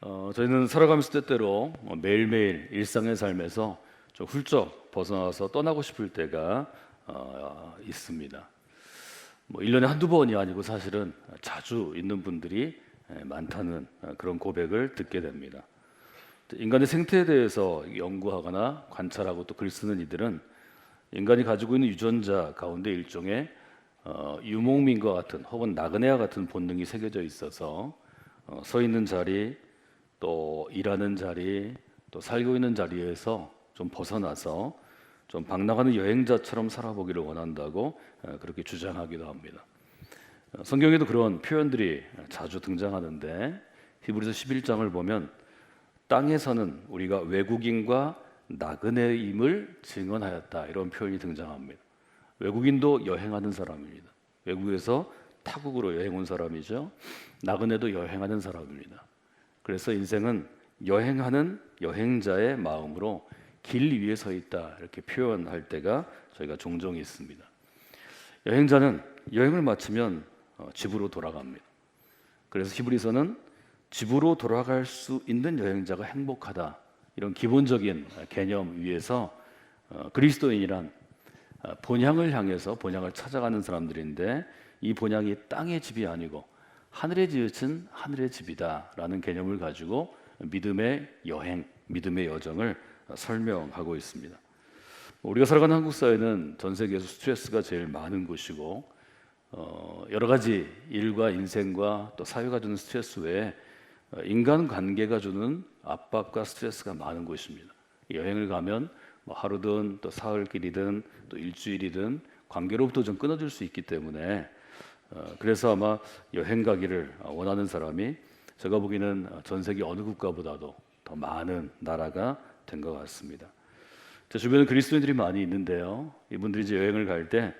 저희는 살아가면서 때때로 매일매일 일상의 삶에서 좀 훌쩍 벗어나서 떠나고 싶을 때가 있습니다. 1년에 한두 번이 아니고 사실은 자주 있는 분들이 많다는 그런 고백을 듣게 됩니다. 인간의 생태에 대해서 연구하거나 관찰하고 또 글 쓰는 이들은 인간이 가지고 있는 유전자 가운데 일종의 유목민과 같은 혹은 나그네와 같은 본능이 새겨져 있어서 서 있는 자리, 또 일하는 자리, 또 살고 있는 자리에서 좀 벗어나서 좀 방랑하는 여행자처럼 살아보기를 원한다고 그렇게 주장하기도 합니다. 성경에도 그런 표현들이 자주 등장하는데 히브리서 11장을 보면 땅에서는 우리가 외국인과 나그네임을 증언하였다, 이런 표현이 등장합니다. 외국인도 여행하는 사람입니다. 외국에서 타국으로 여행 온 사람이죠. 나그네도 여행하는 사람입니다. 그래서 인생은 여행하는 여행자의 마음으로 길 위에 서 있다, 이렇게 표현할 때가 저희가 종종 있습니다. 여행자는 여행을 마치면 집으로 돌아갑니다. 그래서 히브리서는 집으로 돌아갈 수 있는 여행자가 행복하다, 이런 기본적인 개념 위에서 그리스도인이란 본향을 향해서 본향을 찾아가는 사람들인데, 이 본향이 땅의 집이 아니고 하늘에 지으신 하늘의 집이다라는 개념을 가지고 믿음의 여행, 믿음의 여정을 설명하고 있습니다. 우리가 살아가는 한국 사회는 전 세계에서 스트레스가 제일 많은 곳이고, 여러 가지 일과 인생과 또 사회가 주는 스트레스 외에 인간관계가 주는 압박과 스트레스가 많은 곳입니다. 여행을 가면 하루든 또 사흘길이든 또 일주일이든 관계로부터 좀 끊어질 수 있기 때문에 그래서 아마 여행 가기를 원하는 사람이 제가 보기에는 전 세계 어느 국가보다도 더 많은 나라가 된 것 같습니다. 제 주변에 그리스도인들이 많이 있는데요, 이분들이 이제 여행을 갈 때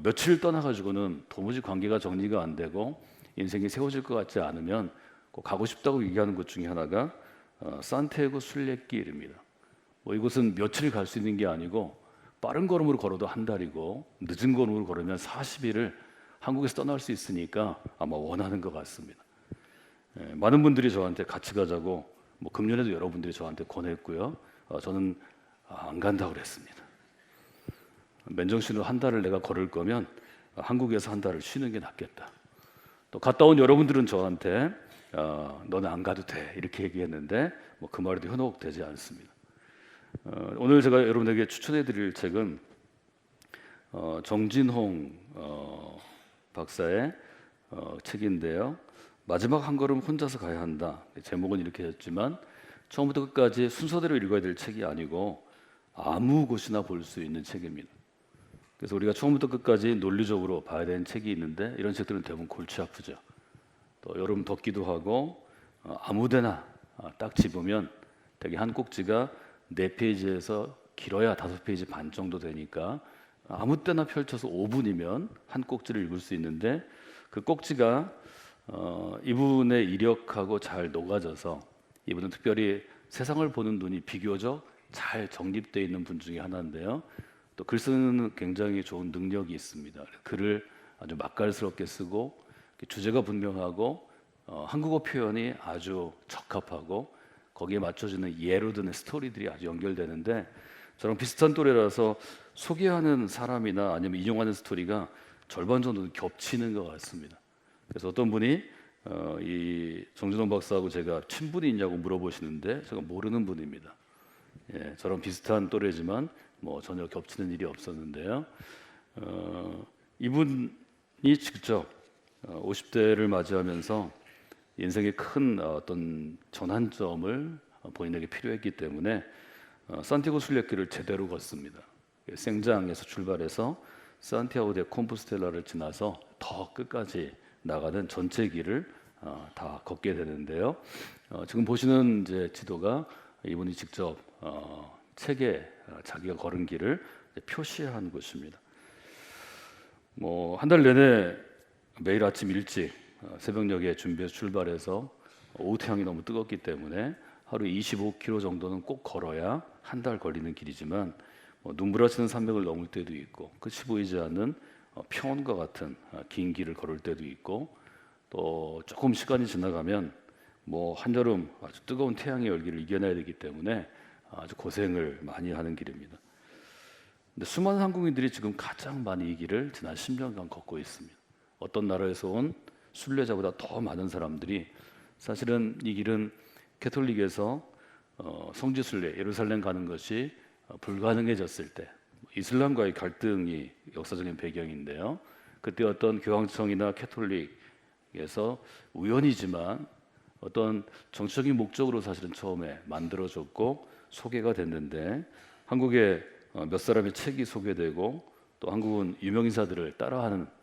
며칠 떠나가지고는 도무지 관계가 정리가 안 되고 인생이 세워질 것 같지 않으면 꼭 가고 싶다고 얘기하는 곳 중에 하나가 산티아고 순례길입니다. 이곳은 며칠 갈 수 있는 게 아니고 빠른 걸음으로 걸어도 한 달이고 늦은 걸음으로 걸으면 40일을 한국에서 떠날 수 있으니까 아마 원하는 것 같습니다. 많은 분들이 저한테 같이 가자고 금년에도 여러분들이 저한테 권했고요. 저는 안 간다고 그랬습니다. 맨정신으로 한 달을 내가 걸을 거면 한국에서 한 달을 쉬는 게 낫겠다. 또 갔다 온 여러분들은 저한테 너는 안 가도 돼, 이렇게 얘기했는데 그 말에도 현혹되지 않습니다. 오늘 제가 여러분에게 추천해드릴 책은 정진홍 박사의 책인데요, 마지막 한 걸음 혼자서 가야 한다. 제목은 이렇게 했지만 처음부터 끝까지 순서대로 읽어야 될 책이 아니고 아무 곳이나 볼 수 있는 책입니다. 그래서 우리가 처음부터 끝까지 논리적으로 봐야 되는 책이 있는데 이런 책들은 대부분 골치 아프죠. 또 여름 덥기도 하고 아무데나 딱 집으면 되게 한 꼭지가 4페이지에서 길어야 5페이지 반 정도 되니까 아무 때나 펼쳐서 5분이면 한 꼭지를 읽을 수 있는데, 그 꼭지가 이분의 이력하고 잘 녹아져서, 이분은 특별히 세상을 보는 눈이 비교적 잘 정립되어 있는 분 중에 하나인데요, 또 글 쓰는 굉장히 좋은 능력이 있습니다. 글을 아주 맛깔스럽게 쓰고 주제가 분명하고 한국어 표현이 아주 적합하고 거기에 맞춰지는 예로 드는 스토리들이 아주 연결되는데, 저랑 비슷한 또래라서 소개하는 사람이나 아니면 인용하는 스토리가 절반 정도 겹치는 것 같습니다. 그래서 어떤 분이 이 정진홍 박사하고 제가 친분이 있냐고 물어보시는데 제가 모르는 분입니다. 저랑 비슷한 또래지만 전혀 겹치는 일이 없었는데요, 이분이 직접 50대를 맞이하면서 인생의 큰 어떤 전환점을 본인에게 필요했기 때문에 산티아고 순례길을 제대로 걷습니다. 생장에서 출발해서 산티아고 데 콤포스텔라를 지나서 더 끝까지 나가는 전체 길을 다 걷게 되는데요, 지금 보시는 이제 지도가 이분이 직접 책에 자기가 걸은 길을 표시한 곳입니다. 한 달 내내 매일 아침 일찍 새벽녘에 준비해서 출발해서 오후 태양이 너무 뜨겁기 때문에 하루 25km 정도는 꼭 걸어야 한 달 걸리는 길이지만 눈부라치는 산맥을 넘을 때도 있고 끝이 보이지 않는 평원과 같은 긴 길을 걸을 때도 있고, 또 조금 시간이 지나가면 뭐 한여름 아주 뜨거운 태양의 열기를 이겨내야 되기 때문에 아주 고생을 많이 하는 길입니다. 근데 수많은 한국인들이 지금 가장 많이 이 길을 지난 10년간 걷고 있습니다. 어떤 나라에서 온 순례자보다 더 많은 사람들이 사실은 이 길은 캐톨릭에서 성지 순례 예루살렘 가는 것이 불가능해졌을 때 이슬람과의 갈등이 역사적인 배경인데요. 그때 어떤 교황청이나 캐톨릭에서 우연이지만 어떤 정치적인 목적으로 사실은 처음에 만들어졌고 소개가 됐는데 한국에 몇 사람의 책이 소개되고 또 한국은 유명인사들을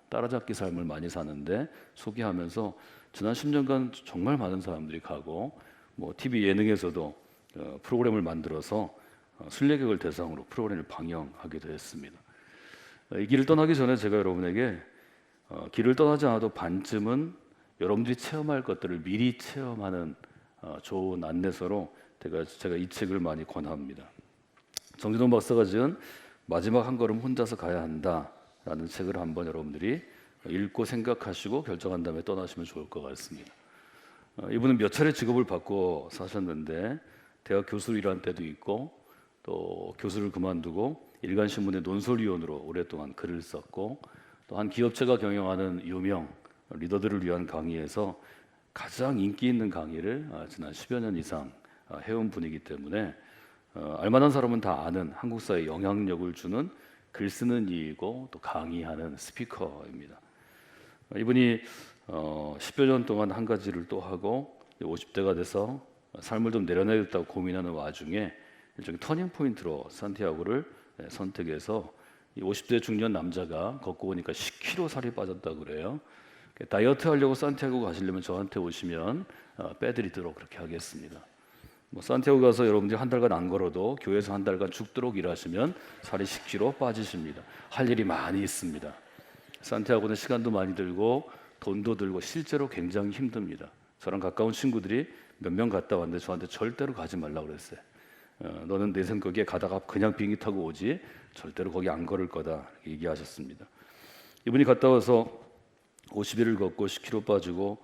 따라잡기 삶을 많이 사는데 소개하면서 지난 10년간 정말 많은 사람들이 가고 뭐 TV 예능에서도 프로그램을 만들어서 순례객을 대상으로 프로그램을 방영하기도 했습니다. 이 길을 떠나기 전에 제가 여러분에게 길을 떠나지 않아도 반쯤은 여러분들이 체험할 것들을 미리 체험하는 좋은 안내서로 제가 이 책을 많이 권합니다. 정진원 박사가 지은 마지막 한 걸음 혼자서 가야 한다라는 책을 한번 여러분들이 읽고 생각하시고 결정한 다음에 떠나시면 좋을 것 같습니다. 이분은 몇 차례 직업을 바꿔 사셨는데 대학 교수로 일한 때도 있고 또 교수를 그만두고 일간신문의 논설위원으로 오랫동안 글을 썼고 또 한 기업체가 경영하는 유명 리더들을 위한 강의에서 가장 인기 있는 강의를 지난 10여 년 이상 해온 분이기 때문에 알만한 사람은 다 아는 한국 사회에 영향력을 주는 글 쓰는 이이고 또 강의하는 스피커입니다. 이분이 10여 년 동안 한 가지를 또 하고 50대가 돼서 삶을 좀 내려내겠다고 고민하는 와중에 일종의 터닝 포인트로 산티아고를 선택해서 이 50대 중년 남자가 걷고 오니까 10kg 살이 빠졌다고 그래요. 다이어트 하려고 산티아고 가시려면 저한테 오시면 빼드리도록 그렇게 하겠습니다. 뭐 산티아고 가서 여러분들이 한 달간 안 걸어도 교회에서 한 달간 죽도록 일하시면 살이 10kg 빠지십니다. 할 일이 많이 있습니다. 산티아고는 시간도 많이 들고 돈도 들고 실제로 굉장히 힘듭니다. 저랑 가까운 친구들이 몇 명 갔다 왔는데 저한테 절대로 가지 말라고 그랬어요. 너는 내 생각에 가다가 그냥 비행기 타고 오지 절대로 거기 안 걸을 거다 얘기하셨습니다. 이분이 갔다 와서 50일을 걷고 10kg 빠지고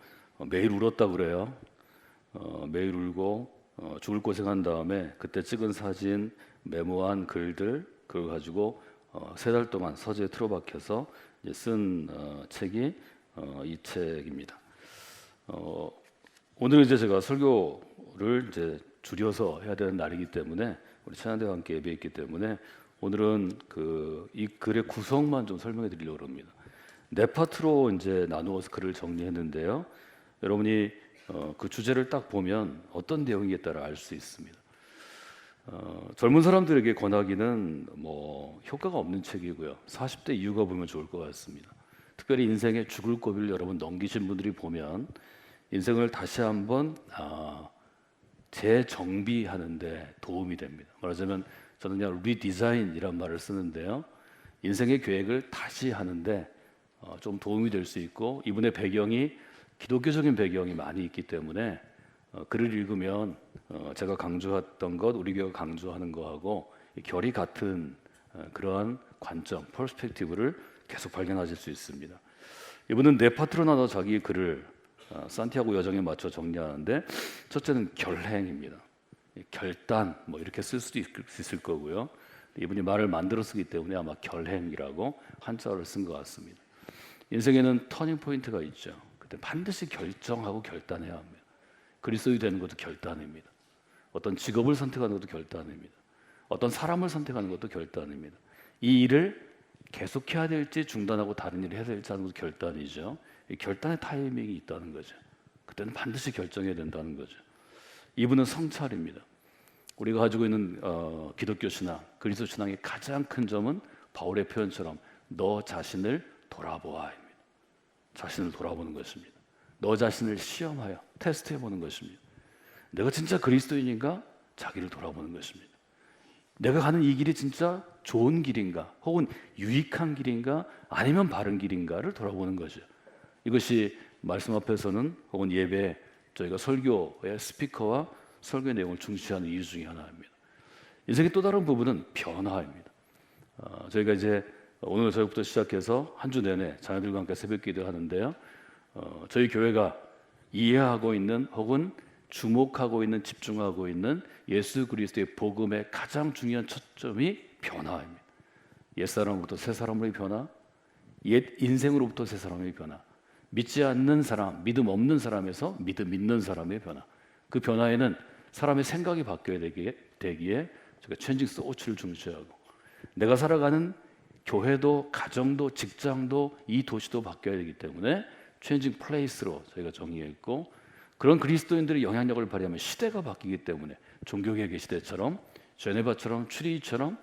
매일 울었다고 그래요. 매일 울고 죽을 고생한 다음에 그때 찍은 사진, 메모한 글들 그걸 가지고 3달 동안 서재에 틀어박혀서 쓴 책이 이 책입니다. 오늘은 이제 제가 설교를 이제 줄여서 해야 되는 날이기 때문에 우리 찬양대와 함께 예배했기 때문에 오늘은 이 글의 구성만 좀 설명해 드리려고 합니다. 네 파트로 이제 나누어서 글을 정리했는데요. 여러분이 그 주제를 딱 보면 어떤 내용이에 따라 알 수 있습니다. 젊은 사람들에게 권하기는 뭐 효과가 없는 책이고요. 40대 이후가 보면 좋을 것 같습니다. 특별히 인생의 죽을 고비를 여러분 넘기신 분들이 보면 인생을 다시 한번 재정비하는 데 도움이 됩니다. 말하자면 저는 그냥 리디자인이란 말을 쓰는데요. 인생의 계획을 다시 하는데 좀 도움이 될 수 있고 이분의 배경이 기독교적인 배경이 많이 있기 때문에 글을 읽으면 제가 강조했던 것, 우리 교회가 강조하는 거하고 결이 같은 그러한 관점, 퍼스펙티브를 계속 발견하실 수 있습니다. 이분은 네 파트로 나눠 자기 글을 산티아고 여정에 맞춰 정리하는데 첫째는 결행입니다. 결단 뭐 이렇게 쓸 수도 있을 거고요. 이분이 말을 만들어 쓰기 때문에 아마 결행이라고 한자어를 쓴 것 같습니다. 인생에는 터닝 포인트가 있죠. 그때 반드시 결정하고 결단해야 합니다. 그리스도인이 되는 것도 결단입니다. 어떤 직업을 선택하는 것도 결단입니다. 어떤 사람을 선택하는 것도 결단입니다. 이 일을 계속해야 될지 중단하고 다른 일을 해야 될지 하는 것도 결단이죠. 이 결단의 타이밍이 있다는 거죠. 그때는 반드시 결정해야 된다는 거죠. 이분은 성찰입니다. 우리가 가지고 있는 기독교 신앙, 그리스도 신앙의 가장 큰 점은 바울의 표현처럼 너 자신을 돌아보아입니다. 자신을 돌아보는 것입니다. 너 자신을 시험하여 테스트해보는 것입니다. 내가 진짜 그리스도인인가? 자기를 돌아보는 것입니다. 내가 가는 이 길이 진짜 좋은 길인가? 혹은 유익한 길인가? 아니면 바른 길인가를 돌아보는 거죠. 이것이 말씀 앞에서는 혹은 예배에 저희가 설교의 스피커와 설교의 내용을 중시하는 이유 중에 하나입니다. 인생의 또 다른 부분은 변화입니다. 저희가 이제 오늘 저녁부터 시작해서 한 주 내내 자녀들과 함께 새벽 기도를 하는데요. 저희 교회가 이해하고 있는 혹은 주목하고 있는 집중하고 있는 예수 그리스도의 복음의 가장 중요한 초점이 변화입니다. 옛사람으로부터 새사람의 변화, 옛 인생으로부터 새사람의 변화, 믿지 않는 사람, 믿음 없는 사람에서 믿음 있는 사람의 변화. 그 변화에는 사람의 생각이 바뀌어야 되기에 제가 체인징 소치를 중시하고, 내가 살아가는 교회도 가정도 직장도 이 도시도 바뀌어야 되기 때문에 체인징 플레이스로 저희가 정의했고, 그런 그리스도인들이 영향력을 발휘하면 시대가 바뀌기 때문에 종교개혁의 시대처럼 제네바처럼 추리처럼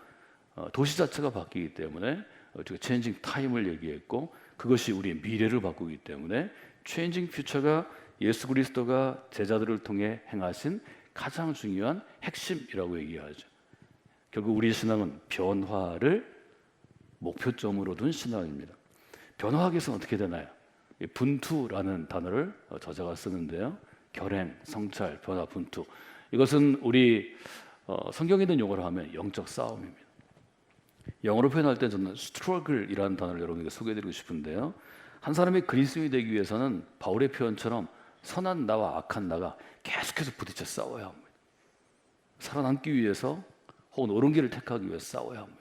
도시 자체가 바뀌기 때문에 우리가 체인징 타임을 얘기했고, 그것이 우리의 미래를 바꾸기 때문에 체인징 퓨처가 예수 그리스도가 제자들을 통해 행하신 가장 중요한 핵심이라고 얘기하죠. 결국 우리 신앙은 변화를 목표점으로 둔 신앙입니다. 변화하기 위해서는 어떻게 되나요? 분투라는 단어를 저자가 쓰는데요. 결행, 성찰, 변화, 분투. 이것은 우리 성경에 있는 용어로 하면 영적 싸움입니다. 영어로 표현할 때 저는 struggle이라는 단어를 여러분에게 소개해드리고 싶은데요. 한 사람이 그리스도인이 되기 위해서는 바울의 표현처럼 선한 나와 악한 나가 계속해서 부딪혀 싸워야 합니다. 살아남기 위해서 혹은 옳은 길을 택하기 위해서 싸워야 합니다.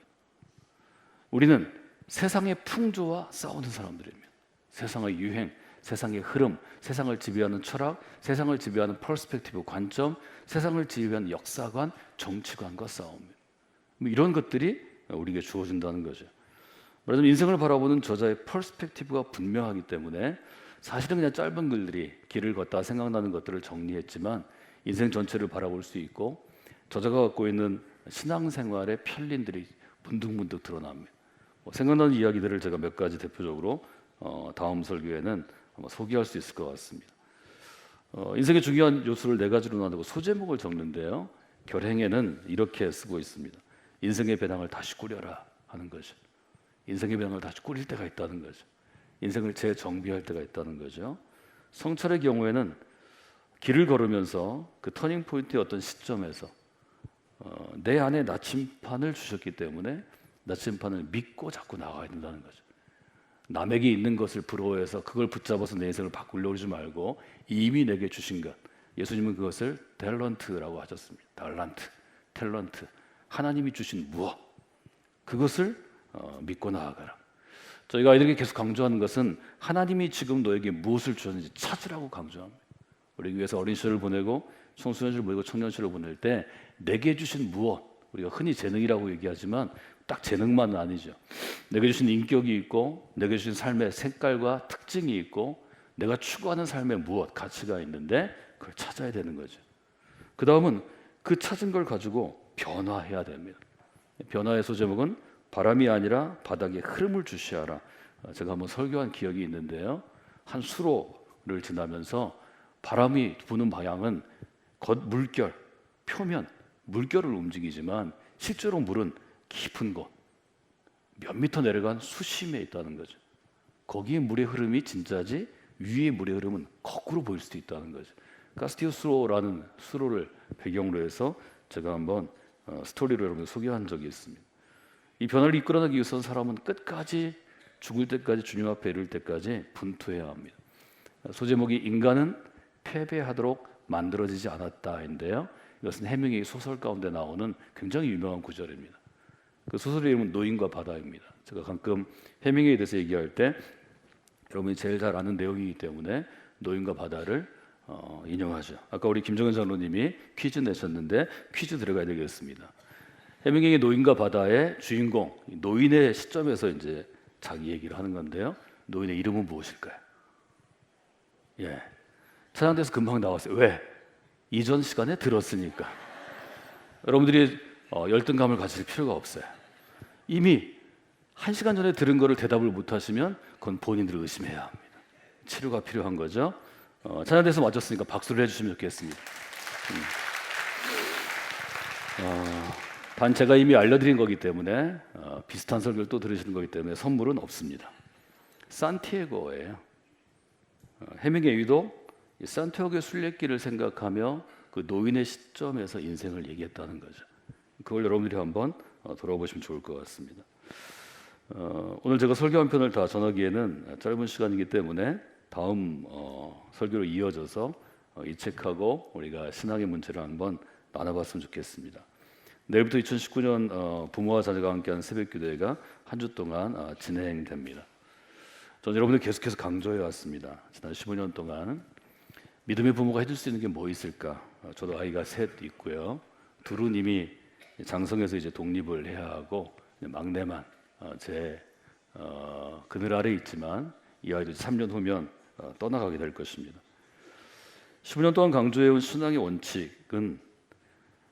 우리는 세상의 풍조와 싸우는 사람들입니다. 세상의 유행, 세상의 흐름, 세상을 지배하는 철학, 세상을 지배하는 퍼스펙티브 관점, 세상을 지배하는 역사관, 정치관과 싸웁니다. 이런 것들이 우리에게 주어진다는 거죠. 말하자면 인생을 바라보는 저자의 퍼스펙티브가 분명하기 때문에 사실은 그냥 짧은 글들이 길을 걷다가 생각나는 것들을 정리했지만 인생 전체를 바라볼 수 있고, 저자가 갖고 있는 신앙생활의 편린들이 문득문득 드러납니다. 생각나는 이야기들을 제가 몇 가지 대표적으로 다음 설교에는 아마 소개할 수 있을 것 같습니다. 인생의 중요한 요소를 네 가지로 나누고 소제목을 적는데요. 결행에는 이렇게 쓰고 있습니다. 인생의 배낭을 다시 꾸려라 하는 거죠. 인생의 배낭을 다시 꾸릴 때가 있다는 거죠. 인생을 재정비할 때가 있다는 거죠. 성찰의 경우에는 길을 걸으면서 그 터닝 포인트의 어떤 시점에서 내 안에 나침판을 주셨기 때문에 나침판을 믿고 자꾸 나가야 된다는 거죠. 남에게 있는 것을 부러워해서 그걸 붙잡아서 내 인생을 바꾸려고 하지 말고 이미 내게 주신 것, 예수님은 그것을 탤런트라고 하셨습니다. 탤런트, 하나님이 주신 무엇, 그것을 믿고 나아가라. 저희가 아이들에게 계속 강조하는 것은 하나님이 지금 너에게 무엇을 주셨는지 찾으라고 강조합니다. 우리 위해서 어린 시절을 보내고 청소년 시절을 보내고 청년 시절을 보낼 때 내게 주신 무엇, 우리가 흔히 재능이라고 얘기하지만 딱 재능만은 아니죠. 내게 주신 인격이 있고, 내게 주신 삶의 색깔과 특징이 있고, 내가 추구하는 삶에 무엇, 가치가 있는데 그걸 찾아야 되는 거죠. 그 다음은 그 찾은 걸 가지고 변화해야 됩니다. 변화의 소제목은 바람이 아니라 바닥에 흐름을 주시하라. 제가 한번 설교한 기억이 있는데요. 한 수로를 지나면서 바람이 부는 방향은 물결, 표면, 물결을 움직이지만 실제로 물은 깊은 곳, 몇 미터 내려간 수심에 있다는 거죠. 거기에 물의 흐름이 진짜지 위의 물의 흐름은 거꾸로 보일 수도 있다는 거죠. 카스티오 수로라는 수로를 배경으로 해서 제가 한번 스토리로 여러분 소개한 적이 있습니다. 이 변화를 이끌어내기 위해서는 사람은 끝까지 죽을 때까지 주님 앞에 이를 때까지 분투해야 합니다. 소제목이 인간은 패배하도록 만들어지지 않았다인데요. 이것은 해밍웨이 소설 가운데 나오는 굉장히 유명한 구절입니다. 그 소설의 이름은 노인과 바다입니다. 제가 가끔 해밍웨이에 대해서 얘기할 때 여러분이 제일 잘 아는 내용이기 때문에 노인과 바다를 인용하죠. 아까 우리 김정은 장로님이 퀴즈 내셨는데 퀴즈 들어가야 되겠습니다. 해밍웨이의 노인과 바다의 주인공 노인의 시점에서 이제 자기 얘기를 하는 건데요. 노인의 이름은 무엇일까요? 예, 차장돼서 금방 나왔어요. 왜? 이전 시간에 들었으니까. 여러분들이 열등감을 가질 필요가 없어요. 이미 1시간 전에 들은 거를 대답을 못하시면 그건 본인들을 의심해야 합니다. 치료가 필요한 거죠. 차장돼서 맞췄으니까 박수를 해주시면 좋겠습니다. 단 제가 이미 알려드린 거기 때문에 비슷한 설교를 또 들으시는 거기 때문에 선물은 없습니다. 산티아고예요. 해밍웨이도 산티아고의 순례길을 생각하며 그 노인의 시점에서 인생을 얘기했다는 거죠. 그걸 여러분들이 한번 돌아보시면 좋을 것 같습니다. 오늘 제가 설교 한 편을 다 전하기에는 짧은 시간이기 때문에 다음 설교로 이어져서 이 책하고 우리가 신앙의 문제를 한번 나눠봤으면 좋겠습니다. 내일부터 2019년 부모와 자녀가 함께하는 새벽기도회가 한 주 동안 진행됩니다. 저는 여러분들 계속해서 강조해 왔습니다. 지난 15년 동안 믿음의 부모가 해줄 수 있는 게 뭐 있을까? 저도 아이가 셋 있고요. 둘은 이미 장성해서 이제 독립을 해야 하고 막내만 제 그늘 아래 있지만 이 아이도 3년 후면 떠나가게 될 것입니다. 15년 동안 강조해온 신앙의 원칙은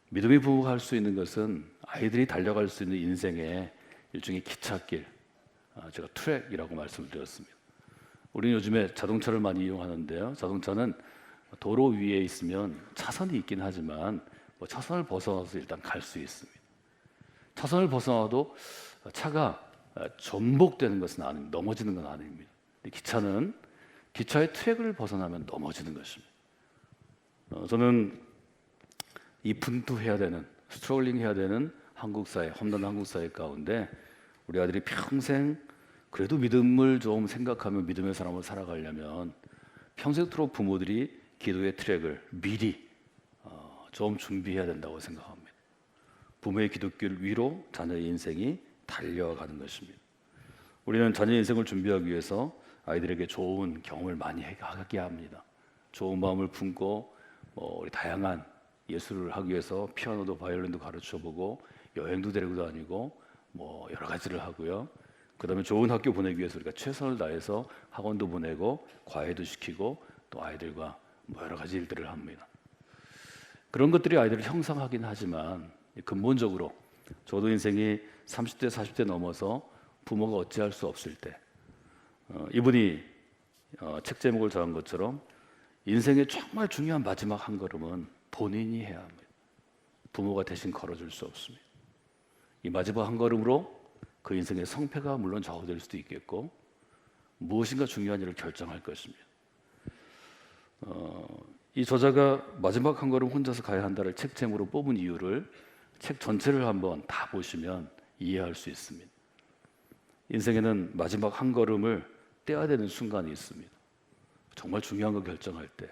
믿음의 부모가 할 수 있는 것은 아이들이 달려갈 수 있는 인생의 일종의 기찻길, 제가 트랙이라고 말씀을 드렸습니다. 우리는 요즘에 자동차를 많이 이용하는데요. 자동차는 도로 위에 있으면 차선이 있긴 하지만 차선을 벗어나서 일단 갈 수 있습니다. 차선을 벗어나도 차가 전복되는 것은 아닙니다. 넘어지는 건 아닙니다. 근데 기차는 기차의 트랙을 벗어나면 넘어지는 것입니다. 저는 이 분투해야 되는, 스트롤링 해야 되는 한국 사회, 험난 한국 사회 가운데 우리 아들이 평생 그래도 믿음을 좀 생각하며 믿음의 사람을 살아가려면 평생토록 부모들이 기도의 트랙을 미리 좀 준비해야 된다고 생각합니다. 부모의 기도길 위로 자녀의 인생이 달려가는 것입니다. 우리는 자녀의 인생을 준비하기 위해서 아이들에게 좋은 경험을 많이 하게 합니다. 좋은 마음을 품고 우리 다양한 예술을 하기 위해서 피아노도 바이올린도 가르쳐보고 여행도 데리고 다니고 여러 가지를 하고요. 그 다음에 좋은 학교 보내기 위해서 우리가 최선을 다해서 학원도 보내고 과외도 시키고 또 아이들과 여러 가지 일들을 합니다. 그런 것들이 아이들을 형성하긴 하지만 근본적으로 저도 인생이 30대 40대 넘어서 부모가 어찌할 수 없을 때 이분이 책 제목을 정한 것처럼 인생의 정말 중요한 마지막 한 걸음은 본인이 해야 합니다. 부모가 대신 걸어줄 수 없습니다. 이 마지막 한 걸음으로 그 인생의 성패가 물론 좌우될 수도 있겠고 무엇인가 중요한 일을 결정할 것입니다. 이 저자가 마지막 한 걸음 혼자서 가야 한다를 책 제목으로 뽑은 이유를 책 전체를 한번 다 보시면 이해할 수 있습니다. 인생에는 마지막 한 걸음을 떼야 되는 순간이 있습니다. 정말 중요한 거 결정할 때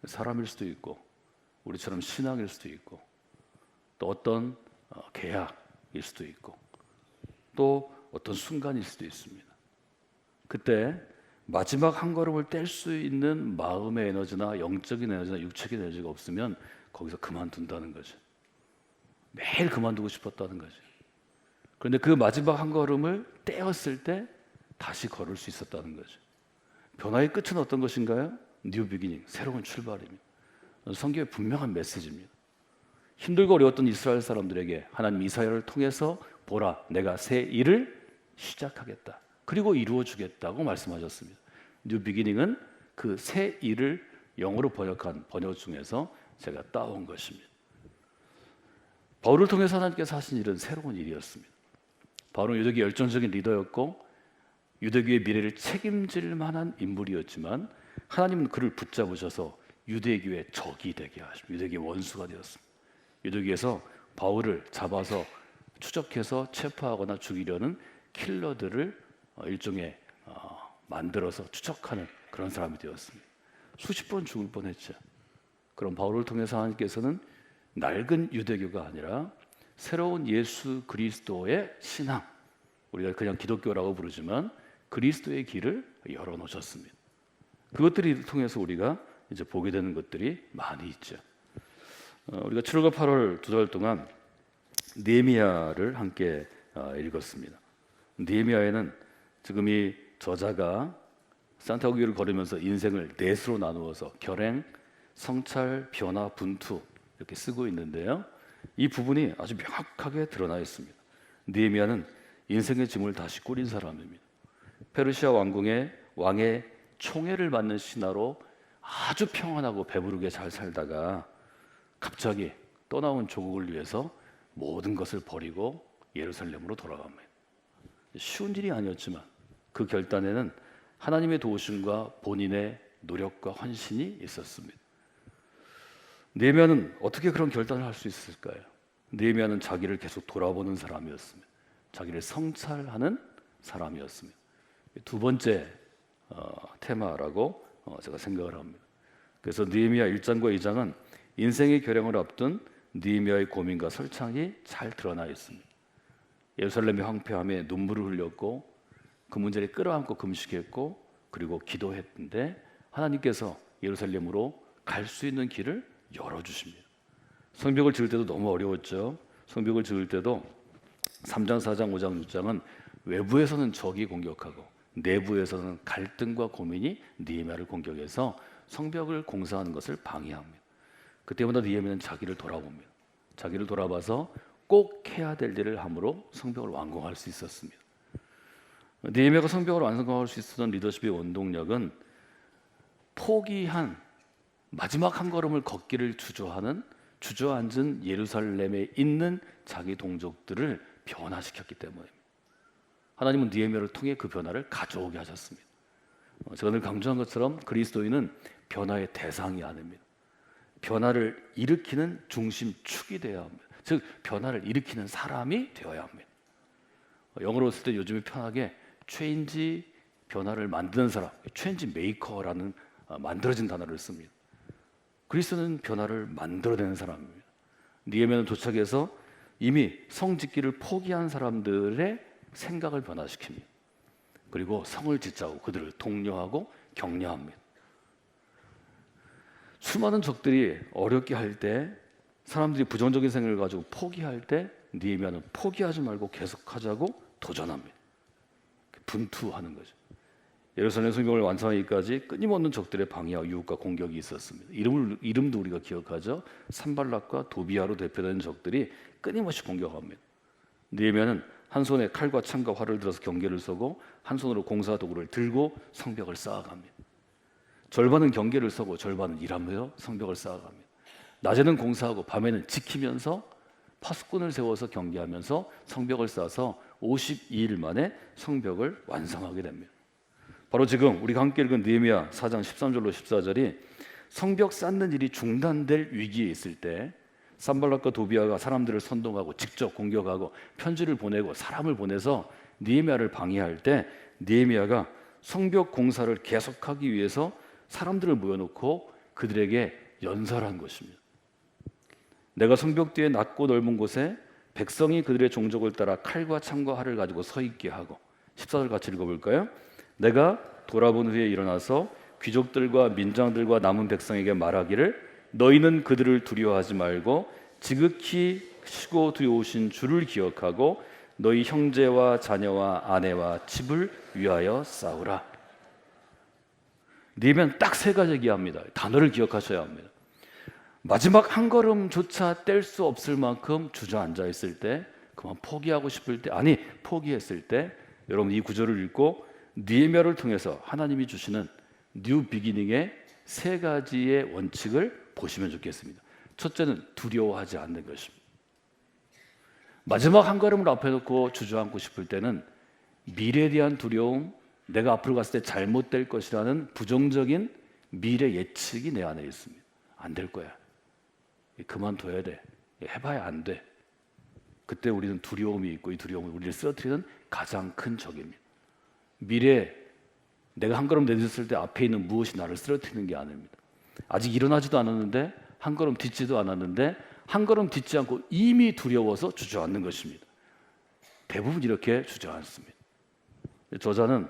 사람일 수도 있고 우리처럼 신앙일 수도 있고 또 어떤 계약일 수도 있고 또 어떤 순간일 수도 있습니다. 그때 마지막 한 걸음을 뗄 수 있는 마음의 에너지나 영적인 에너지나 육체적인 에너지가 없으면 거기서 그만둔다는 거죠. 매일 그만두고 싶었다는 거죠. 그런데 그 마지막 한 걸음을 떼었을 때 다시 걸을 수 있었다는 거죠. 변화의 끝은 어떤 것인가요? 뉴 비기닝, 새로운 출발입니다. 성경의 분명한 메시지입니다. 힘들고 어려웠던 이스라엘 사람들에게 하나님 이사야를 통해서 보라, 내가 새 일을 시작하겠다. 그리고 이루어 주겠다고 말씀하셨습니다. 뉴 비기닝은 그 새 일을 영어로 번역한 번역 중에서 제가 따온 것입니다. 바울을 통해서 하나님께서 하신 일은 새로운 일이었습니다. 바울은 유대교 열정적인 리더였고 유대교의 미래를 책임질 만한 인물이었지만 하나님은 그를 붙잡으셔서 유대교의 적이 되게 하십니다. 유대교의 원수가 되었습니다. 유대교에서 바울을 잡아서 추적해서 체포하거나 죽이려는 킬러들을 일종의 만들어서 추적하는 그런 사람이 되었습니다. 수십 번 죽을 뻔했죠. 그럼 바울을 통해서 하나님께서는 낡은 유대교가 아니라 새로운 예수 그리스도의 신앙, 우리가 그냥 기독교라고 부르지만 그리스도의 길을 열어놓으셨습니다. 그것들을 통해서 우리가 이제 보게 되는 것들이 많이 있죠. 우리가 7월과 8월 두 달 동안 느헤미야를 함께 읽었습니다. 느헤미야에는 지금 이 저자가 산티아고 길을 걸으면서 인생을 넷으로 나누어서 결행, 성찰, 변화, 분투 이렇게 쓰고 있는데요. 이 부분이 아주 명확하게 드러나 있습니다. 느헤미야는 인생의 짐을 다시 꾸린 사람입니다. 페르시아 왕의 총애를 받는 신하로 아주 평안하고 배부르게 잘 살다가 갑자기 떠나온 조국을 위해서 모든 것을 버리고 예루살렘으로 돌아갑니다. 쉬운 일이 아니었지만 그 결단에는 하나님의 도우심과 본인의 노력과 헌신이 있었습니다. 느헤미야는 어떻게 그런 결단을 할 수 있을까요? 느헤미야는 자기를 계속 돌아보는 사람이었습니다. 자기를 성찰하는 사람이었습니다. 두 번째 테마라고 제가 생각을 합니다. 그래서 느헤미야 1장과 2장은 인생의 결정을 앞둔 느헤미야의 고민과 설창이 잘 드러나 있습니다. 예루살렘의 황폐함에 눈물을 흘렸고 그 문제를 끌어안고 금식했고 그리고 기도했는데 하나님께서 예루살렘으로 갈 수 있는 길을 열어주십니다. 성벽을 지을 때도 너무 어려웠죠. 성벽을 지을 때도 3장, 4장, 5장, 6장은 외부에서는 적이 공격하고 내부에서는 갈등과 고민이 느헤미야를 공격해서 성벽을 공사하는 것을 방해합니다. 그때마다 느헤미야는 자기를 돌아봅니다. 자기를 돌아봐서 꼭 해야 될 일을 함으로 성벽을 완공할 수 있었습니다. 느헤미야가 성벽을 완성할 수 있었던 리더십의 원동력은 포기한 마지막 한 걸음을 걷기를 주저앉은 예루살렘에 있는 자기 동족들을 변화시켰기 때문입니다. 하나님은 느헤미야를 통해 그 변화를 가져오게 하셨습니다. 제가 늘 강조한 것처럼 그리스도인은 변화의 대상이 아닙니다. 변화를 일으키는 중심축이 되어야 합니다. 즉 변화를 일으키는 사람이 되어야 합니다. 영어로 쓸 때 요즘에 편하게 체인지, 변화를 만드는 사람, 체인지 메이커라는 만들어진 단어를 씁니다. 그리스도는 변화를 만들어내는 사람입니다. 느헤미야는 도착해서 이미 성 짓기를 포기한 사람들의 생각을 변화시킵니다. 그리고 성을 짓자고 그들을 독려하고 격려합니다. 수많은 적들이 어렵게 할 때, 사람들이 부정적인 생각을 가지고 포기할 때 느헤미야는 포기하지 말고 계속하자고 도전합니다. 분투하는 거죠. 예루살렘 성벽을 완성하기까지 끊임없는 적들의 방해와 유혹과 공격이 있었습니다. 이름도 우리가 기억하죠. 산발락과 도비아로 대표되는 적들이 끊임없이 공격합니다. 느헤미야는 한 손에 칼과 창과 활을 들어서 경계를 서고 한 손으로 공사 도구를 들고 성벽을 쌓아갑니다. 절반은 경계를 서고 절반은 일하며 성벽을 쌓아갑니다. 낮에는 공사하고 밤에는 지키면서 파수꾼을 세워서 경계하면서 성벽을 쌓아서 52일 만에 성벽을 완성하게 됩니다. 바로 지금 우리가 함께 읽은 느헤미야 4장 13절로 14절이 성벽 쌓는 일이 중단될 위기에 있을 때 산발락과 도비아가 사람들을 선동하고 직접 공격하고 편지를 보내고 사람을 보내서 느헤미야를 방해할 때 느헤미야가 성벽 공사를 계속하기 위해서 사람들을 모여놓고 그들에게 연설한 것입니다. 내가 성벽 뒤에 낮고 넓은 곳에 백성이 그들의 종족을 따라 칼과 창과 활을 가지고 서 있게 하고 14절 같이 읽어볼까요? 내가 돌아본 후에 일어나서 귀족들과 민장들과 남은 백성에게 말하기를 너희는 그들을 두려워하지 말고 지극히 크시고 두려우신 주를 기억하고 너희 형제와 자녀와 아내와 집을 위하여 싸우라. 느헤미야는 딱 세 가지 얘기합니다. 단어를 기억하셔야 합니다. 마지막 한 걸음조차 뗄 수 없을 만큼 주저앉아 있을 때, 그만 포기하고 싶을 때, 아니 포기했을 때, 여러분 이 구절을 읽고 느헤미야를 통해서 하나님이 주시는 뉴 비기닝의 세 가지의 원칙을 보시면 좋겠습니다. 첫째는 두려워하지 않는 것입니다. 마지막 한 걸음을 앞에 놓고 주저앉고 싶을 때는 미래에 대한 두려움, 내가 앞으로 갔을 때 잘못될 것이라는 부정적인 미래 예측이 내 안에 있습니다. 안 될 거야. 그만둬야 돼. 해봐야 안 돼. 그때 우리는 두려움이 있고 이 두려움은 우리를 쓰러뜨리는 가장 큰 적입니다. 미래에 내가 한 걸음 내딛었을 때 앞에 있는 무엇이 나를 쓰러뜨리는 게 아닙니다. 아직 일어나지도 않았는데 한 걸음 딛지도 않았는데 한 걸음 딛지 않고 이미 두려워서 주저앉는 것입니다. 대부분 이렇게 주저앉습니다. 저자는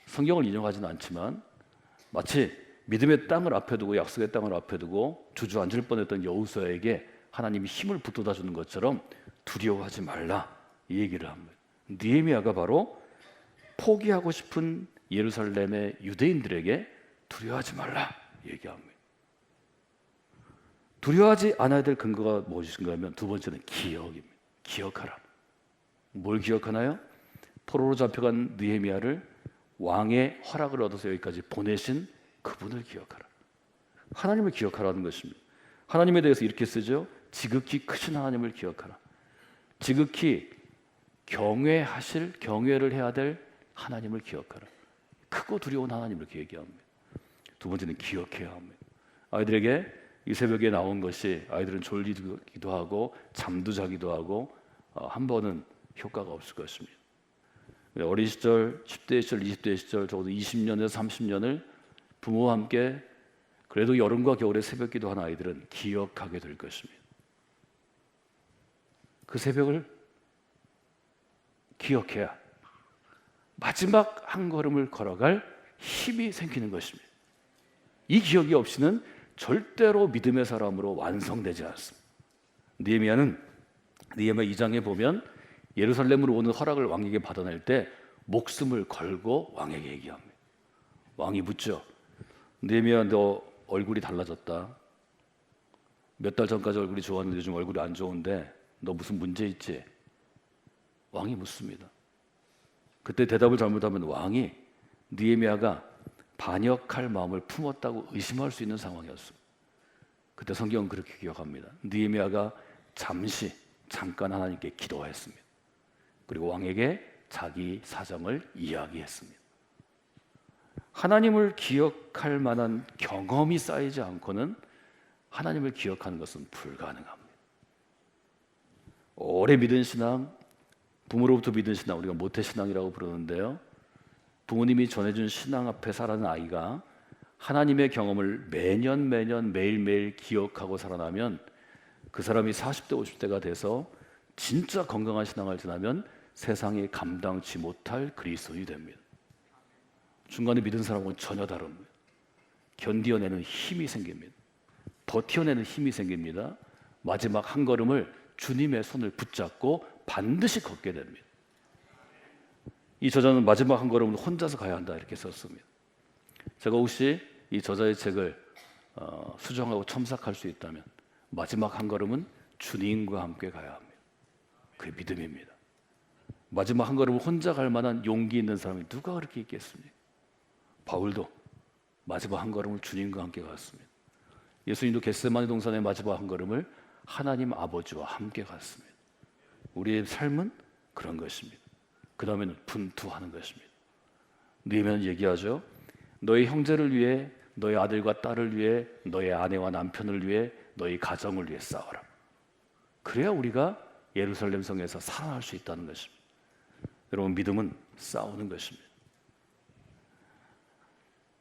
성경을 인용하지는 않지만 마치 믿음의 땅을 앞에 두고 약속의 땅을 앞에 두고 주저앉을 뻔했던 여호수아에게 하나님이 힘을 북돋아 주는 것처럼 두려워하지 말라 이 얘기를 합니다. 느헤미야가 바로 포기하고 싶은 예루살렘의 유대인들에게 두려워하지 말라 얘기합니다. 두려워하지 않아야 될 근거가 무엇인가 하면 두 번째는 기억입니다. 기억하라. 뭘 기억하나요? 포로로 잡혀간 느헤미야를 왕의 허락을 얻어서 여기까지 보내신 그분을 기억하라. 하나님을 기억하라는 것입니다. 하나님에 대해서 이렇게 쓰죠. 지극히 크신 하나님을 기억하라. 지극히 경외를 해야 될 하나님을 기억하라. 크고 두려운 하나님을 이렇게 얘기합니다. 두 번째는 기억해야 합니다. 아이들에게 이 새벽에 나온 것이 아이들은 졸리기도 하고 잠도 자기도 하고 한 번은 효과가 없을 것입니다. 어린 시절, 10대 시절, 20대 시절 적어도 20년에서 30년을 부모와 함께 그래도 여름과 겨울에 새벽 기도한 아이들은 기억하게 될 것입니다. 그 새벽을 기억해야 마지막 한 걸음을 걸어갈 힘이 생기는 것입니다. 이 기억이 없이는 절대로 믿음의 사람으로 완성되지 않습니다. 느헤미야 2장에 보면 예루살렘으로 오는 허락을 왕에게 받아낼 때 목숨을 걸고 왕에게 얘기합니다. 왕이 묻죠. 느헤미야, 너 얼굴이 달라졌다. 몇 달 전까지 얼굴이 좋았는데 요즘 얼굴이 안 좋은데 너 무슨 문제 있지? 왕이 묻습니다. 그때 대답을 잘못하면 왕이 느헤미야가 반역할 마음을 품었다고 의심할 수 있는 상황이었습니다. 그때 성경은 그렇게 기억합니다. 느헤미야가 잠깐 하나님께 기도했습니다. 그리고 왕에게 자기 사정을 이야기했습니다. 하나님을 기억할 만한 경험이 쌓이지 않고는 하나님을 기억하는 것은 불가능합니다. 오래 믿은 신앙, 부모로부터 믿은 신앙, 우리가 모태신앙이라고 부르는데요, 부모님이 전해준 신앙 앞에 살아가는 아이가 하나님의 경험을 매년 매일매일 기억하고 살아나면 그 사람이 40대 50대가 돼서 진짜 건강한 신앙을 지나면 세상이 감당치 못할 그리스도인이 됩니다. 중간에 믿은 사람은 전혀 다릅니다. 견디어내는 힘이 생깁니다. 버텨내는 힘이 생깁니다. 마지막 한 걸음을 주님의 손을 붙잡고 반드시 걷게 됩니다. 이 저자는 마지막 한 걸음을 혼자서 가야 한다 이렇게 썼습니다. 제가 혹시 이 저자의 책을 수정하고 첨삭할 수 있다면 마지막 한 걸음은 주님과 함께 가야 합니다. 그게 믿음입니다. 마지막 한 걸음을 혼자 갈 만한 용기 있는 사람이 누가 그렇게 있겠습니까? 바울도 마지막 한 걸음을 주님과 함께 갔습니다. 예수님도 겟세마네 동산의 마지막 한 걸음을 하나님 아버지와 함께 갔습니다. 우리의 삶은 그런 것입니다. 그 다음에는 분투하는 것입니다. 느헤미야는 얘기하죠. 너희 형제를 위해, 너희 아들과 딸을 위해, 너희 아내와 남편을 위해, 너희 가정을 위해 싸워라. 그래야 우리가 예루살렘 성에서 살아날 수 있다는 것입니다. 여러분, 믿음은 싸우는 것입니다.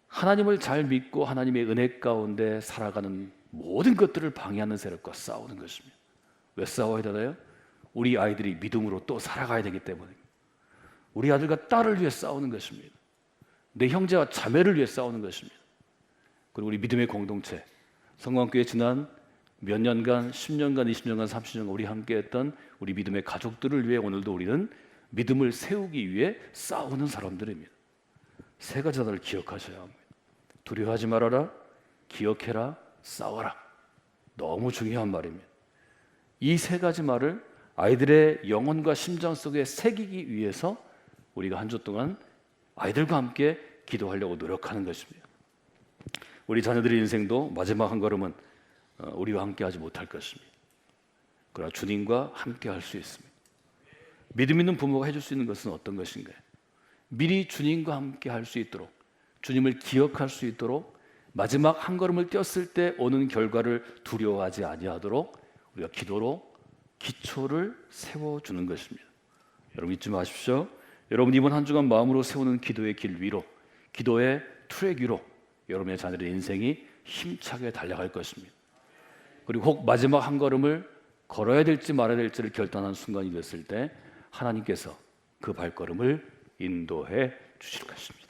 하나님을 잘 믿고 하나님의 은혜 가운데 살아가는 모든 것들을 방해하는 세력과 싸우는 것입니다. 왜 싸워야 되나요? 우리 아이들이 믿음으로 또 살아가야 되기 때문입니다. 우리 아들과 딸을 위해 싸우는 것입니다. 내 형제와 자매를 위해 싸우는 것입니다. 그리고 우리 믿음의 공동체, 성광교회 지난 몇 년간, 10년간, 20년간, 30년간 우리 함께했던 우리 믿음의 가족들을 위해 오늘도 우리는 믿음을 세우기 위해 싸우는 사람들입니다. 세 가지 단어를 기억하셔야 합니다. 두려워하지 말아라, 기억해라, 싸워라. 너무 중요한 말입니다. 이 세 가지 말을 아이들의 영혼과 심장 속에 새기기 위해서 우리가 한 주 동안 아이들과 함께 기도하려고 노력하는 것입니다. 우리 자녀들의 인생도 마지막 한 걸음은 우리와 함께 하지 못할 것입니다. 그러나 주님과 함께 할 수 있습니다. 믿음 있는 부모가 해줄 수 있는 것은 어떤 것인가요? 미리 주님과 함께 할 수 있도록, 주님을 기억할 수 있도록, 마지막 한 걸음을 뛰었을 때 오는 결과를 두려워하지 아니하도록 우리가 기도로 기초를 세워주는 것입니다. 여러분 잊지 마십시오. 여러분 이번 한 주간 마음으로 세우는 기도의 길 위로, 기도의 트랙 위로 여러분의 자녀의 인생이 힘차게 달려갈 것입니다. 그리고 혹 마지막 한 걸음을 걸어야 될지 말아야 될지를 결단한 순간이 됐을 때 하나님께서 그 발걸음을 인도해 주실 것입니다.